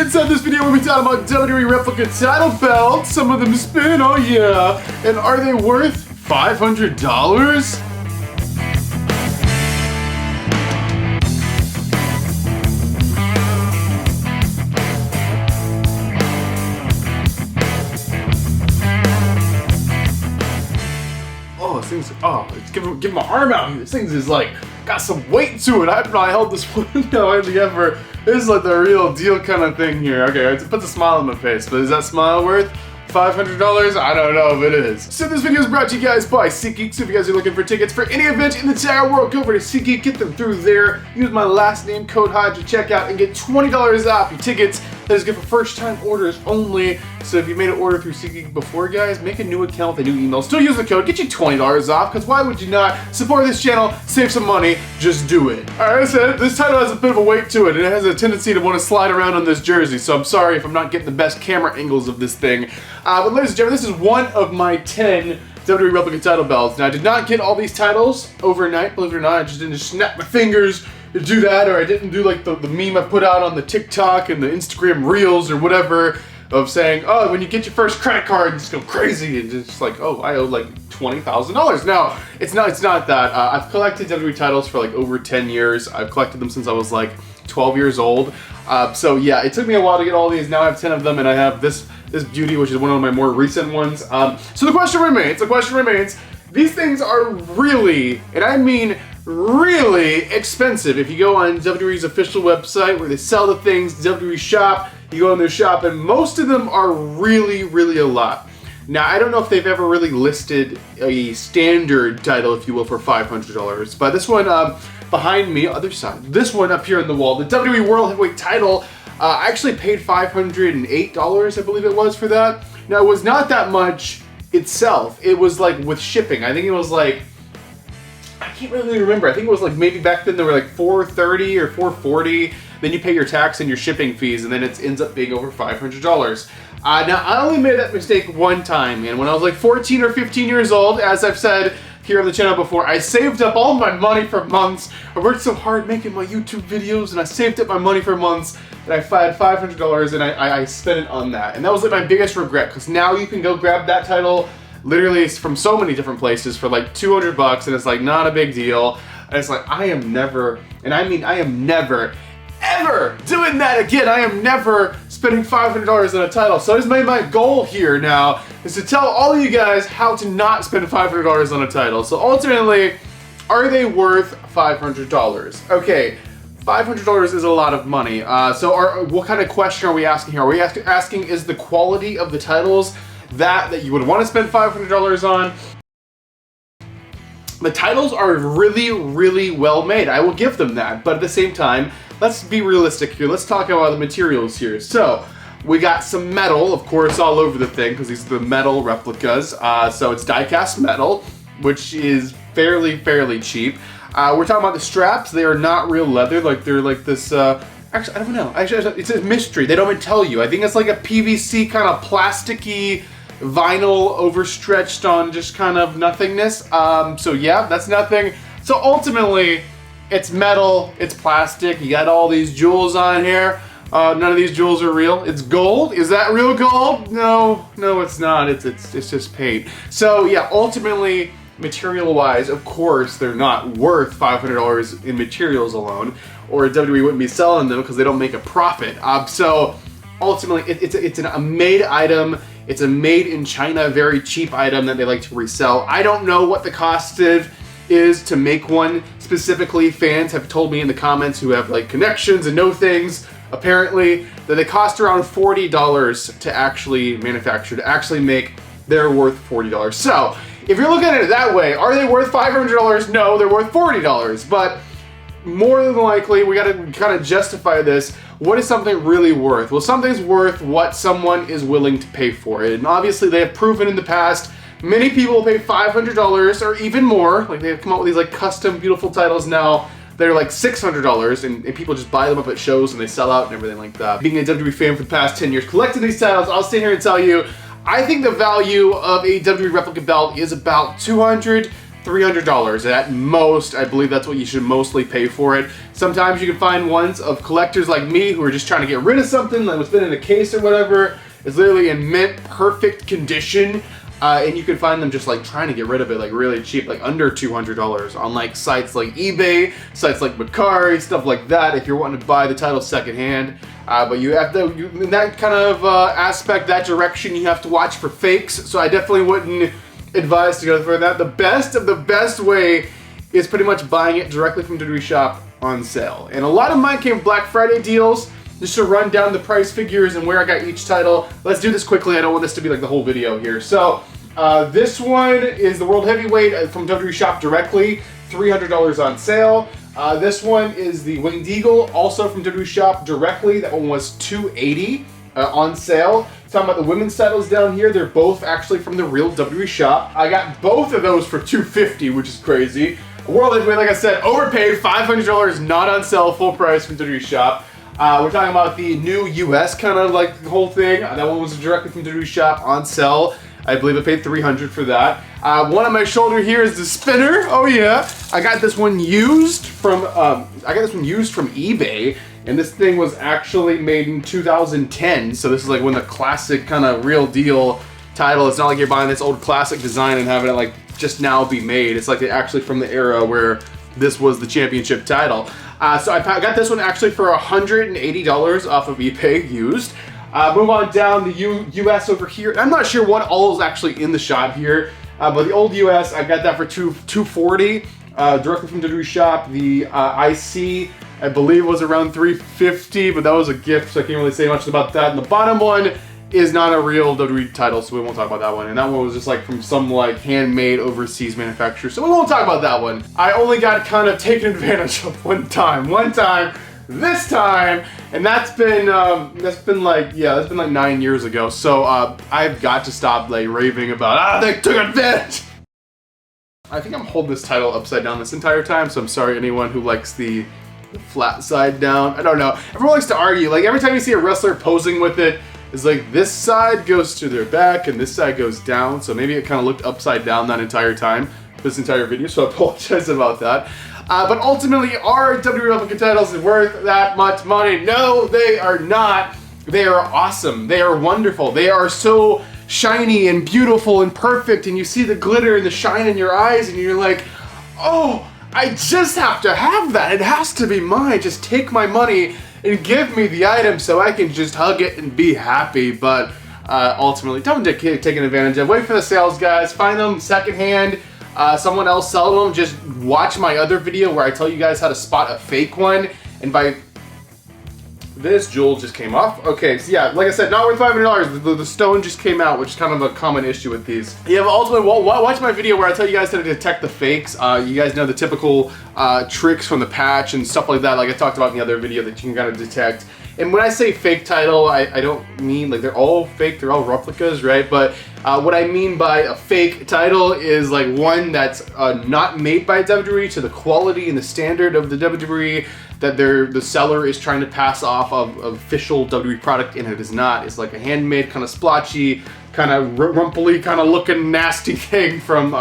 Inside this video, we'll be talking about WWE Replica title belts. Some of them spin, oh yeah. And are they worth $500? Let's give my arm out here. This thing is like, got some weight to it. I haven't held this one hardly ever. This is like the real deal kind of thing here. Okay, it puts a smile on my face, but is that smile worth $500? I don't know if it is. So this video is brought to you guys by SeatGeek. So if you guys are looking for tickets for any event in the entire world, go over to SeatGeek, get them through there. Use my last name code HODGE at checkout and get $20 off your tickets. That is good for first time orders only. So if you made an order through SeatGeek before, guys, make a new account with a new email. Still use the code, get you $20 off, because why would you not? Support this channel, save some money, just do it. Alright, I said this title has a bit of a weight to it, and it has a tendency to want to slide around on this jersey, so I'm sorry if I'm not getting the best camera angles of this thing. But ladies and gentlemen, this is one of my 10 WWE Replica title belts. Now, I did not get all these titles overnight, believe it or not. I just didn't snap my fingers to do that, or I didn't do like the meme I put out on the TikTok and the Instagram Reels or whatever of saying, oh, when you get your first credit card, just go crazy, and it's like, oh, I owe like $20,000. No, it's not that. I've collected WWE titles for like over 10 years. I've collected them since I was like 12 years old. So yeah, it took me a while to get all these. Now I have 10 of them, and I have this beauty, which is one of my more recent ones. So the question remains, these things are really, and I mean really expensive. If you go on WWE's official website where they sell the things, WWE shop, you go in their shop, and most of them are really, really a lot. Now, I don't know if they've ever really listed a standard title, if you will, for $500, but this one behind me, other side, this one up here on the wall, the WWE World Heavyweight title, I actually paid $508, I believe it was, for that. Now, it was not that much itself. It was like with shipping. I think it was like, I can't really remember. I think it was like maybe back then they were like $430 or $440. Then you pay your tax and your shipping fees, and then it ends up being over $500. Now, I only made that mistake one time, and when I was like 14 or 15 years old, as I've said here on the channel before, I saved up all my money for months. I worked so hard making my YouTube videos, and I saved up my money for months, and I had $500, and I spent it on that. And that was like my biggest regret, because now you can go grab that title literally from so many different places for like $200, and it's like not a big deal. And it's like, I am never, and I mean I am never, ever doing that again. I am never spending $500 on a title. So it's made my goal here now is to tell all of you guys how to not spend $500 on a title. So ultimately, are they worth $500? Okay, $500 is a lot of money. What kind of question are we asking here? Are we asking is the quality of the titles that you would want to spend $500 on? The titles are really, really well made. I will give them that. But at the same time, let's be realistic here. Let's talk about the materials here. So we got some metal, of course, all over the thing, because these are the metal replicas. So it's die-cast metal, which is fairly cheap. We're talking about the straps. They are not real leather. Like they're like this. Actually, I don't know. Actually, it's a mystery. They don't even tell you. I think it's like a PVC kind of plasticky vinyl overstretched on just kind of nothingness. So yeah, that's nothing. So ultimately, it's metal, it's plastic, you got all these jewels on here. None of these jewels are real. It's gold. Is that real gold? No, it's not. It's just paint. So yeah, ultimately, material-wise, of course, they're not worth $500 in materials alone, or WWE wouldn't be selling them because they don't make a profit. So ultimately, it's a made item. It's a made in China, very cheap item that they like to resell. I don't know what the cost is to make one specifically. Fans have told me in the comments who have like connections and know things, apparently, that they cost around $40 to actually manufacture, to actually make. They're worth $40. So if you're looking at it that way, are they worth $500? No, they're worth $40. But more than likely, we gotta kind of justify this. What is something really worth? Well, something's worth what someone is willing to pay for it. And obviously they have proven in the past, many people will pay $500 or even more. Like they've come out with these like custom beautiful titles now. They're like $600 and people just buy them up at shows and they sell out and everything like that. Being a WWE fan for the past 10 years, collecting these titles, I'll sit here and tell you, I think the value of a WWE Replica belt is about $200 $300 at most. I believe that's what you should mostly pay for it. Sometimes you can find ones of collectors like me who are just trying to get rid of something that was been in a case or whatever. It's literally in mint perfect condition. And you can find them just like trying to get rid of it like really cheap, like under $200 on like sites like eBay, sites like Mercari, stuff like that if you're wanting to buy the title secondhand. But you have to, in that kind of aspect, that direction, you have to watch for fakes. So I definitely wouldn't advise to go for that. The best of the best way is pretty much buying it directly from WWE Shop on sale. And a lot of mine came with Black Friday deals. Just to run down the price figures and where I got each title. Let's do this quickly. I don't want this to be like the whole video here. So this one is the World Heavyweight from WWE Shop directly, $300 on sale. This one is the Winged Eagle, also from WWE Shop directly. That one was $280 on sale. Talking about the women's titles down here, they're both actually from the real WWE Shop. I got both of those for $250, which is crazy. World Heavyweight, like I said, overpaid, $500, not on sale, full price from WWE Shop. We're talking about the new US kind of like the whole thing. That one was directly from WWE Shop on sale. I believe I paid $300 for that. One on my shoulder here is the spinner. Oh yeah, I got this one used from eBay, and this thing was actually made in 2010. So this is like when the classic kind of real deal title. It's not like you're buying this old classic design and having it like just now be made. It's like actually from the era where this was the championship title. So I got this one actually for $180 off of eBay used. Move on down the US over here. I'm not sure what all is actually in the shop here, but the old US, I got that for $240 directly from WWE Shop. The IC, I believe, was around $350, but that was a gift, so I can't really say much about that. And the bottom one is not a real WWE title, so we won't talk about that one. And that one was just like from some like handmade overseas manufacturer, so we won't talk about that one. I only got kind of taken advantage of one time, this time, and that's been like 9 years ago. So I've got to stop like raving about they took advantage. I think I'm holding this title upside down this entire time, so I'm sorry anyone who likes the flat side down. I don't know. Everyone likes to argue. Like every time you see a wrestler posing with it, it's like this side goes to their back and this side goes down. So maybe it kind of looked upside down that entire time, this entire video. So I apologize about that. But ultimately, are WWE Replica titles worth that much money? No, they are not. They are awesome. They are wonderful. They are so shiny and beautiful and perfect, and you see the glitter and the shine in your eyes, and you're like, oh, I just have to have that. It has to be mine. Just take my money and give me the item so I can just hug it and be happy. But ultimately, don't get taken advantage of. Wait for the sales, guys. Find them secondhand. Someone else selling them. Just watch my other video where I tell you guys how to spot a fake one. And by this jewel just came off. Okay, so yeah, like I said, not worth $500. The stone just came out, which is kind of a common issue with these. Yeah, but ultimately, watch my video where I tell you guys how to detect the fakes. You guys know the typical tricks from the patch and stuff like that, like I talked about in the other video that you can kind of detect. And when I say fake title, I don't mean like they're all fake, they're all replicas, right? But what I mean by a fake title is like one that's not made by WWE to the quality and the standard of the WWE that the seller is trying to pass off of official WWE product, and it is not. It's like a handmade, kind of splotchy, kind of rumply, kind of looking nasty thing from,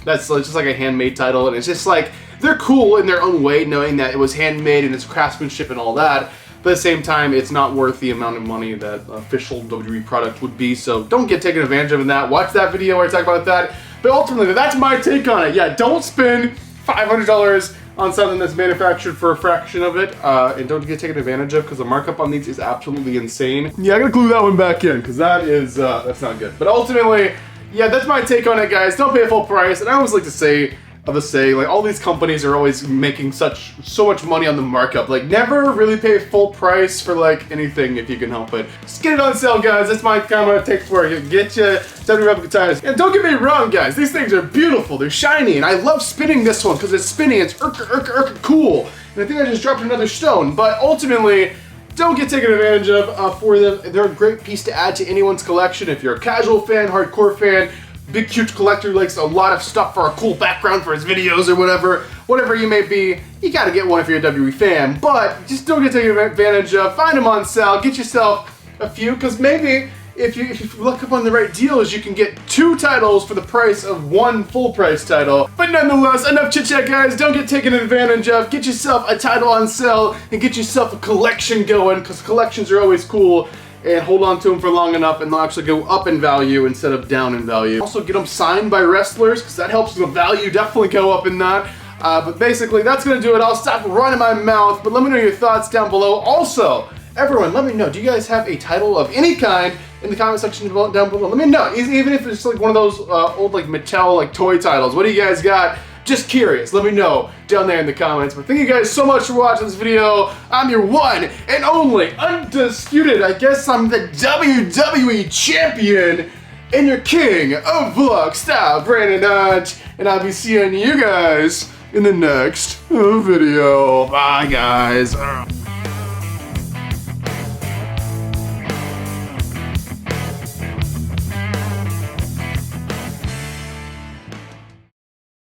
that's just like a handmade title, and it's just like, they're cool in their own way, knowing that it was handmade and it's craftsmanship and all that. But at the same time, it's not worth the amount of money that official WWE product would be, so don't get taken advantage of in that. Watch that video where I talk about that. But ultimately, that's my take on it. Yeah, don't spend $500 on something that's manufactured for a fraction of it, and don't get taken advantage of, because the markup on these is absolutely insane. Yeah, I gotta glue that one back in, because that is, that's not good. But ultimately, yeah, that's my take on it, guys. Don't pay full price, and I always like to say, like all these companies are always making so much money on the markup. Like never really pay full price for like anything if you can help it. Just get it on sale, guys. That's my kind of take for it. Get you WWE Replica tires. And don't get me wrong, guys. These things are beautiful. They're shiny, and I love spinning this one because it's spinning. It's cool. And I think I just dropped another stone. But ultimately, don't get taken advantage of for them. They're a great piece to add to anyone's collection. If you're a casual fan, hardcore fan, big huge collector, likes a lot of stuff for a cool background for his videos or whatever you may be, you gotta get one if you're a WWE fan. But just don't get taken advantage of. Find them on sale, get yourself a few, because maybe if you look up on the right deals, you can get 2 titles for the price of 1 full price title. But nonetheless, enough chit chat, guys. Don't get taken advantage of. Get yourself a title on sale and get yourself a collection going, because collections are always cool. And hold on to them for long enough and they'll actually go up in value instead of down in value. Also get them signed by wrestlers, because that helps the value definitely go up in that. But basically, that's gonna do it. I'll stop running my mouth, but let me know your thoughts down below. Also, everyone, let me know, do you guys have a title of any kind in the comment section down below? Let me know, even if it's like one of those old like Mattel like toy titles. What do you guys got? Just curious, let me know down there in the comments. But thank you guys so much for watching this video. I'm your one and only undisputed, I guess I'm the WWE champion and your king of vlog style, Brandon Dodge. And I'll be seeing you guys in the next video. Bye, guys.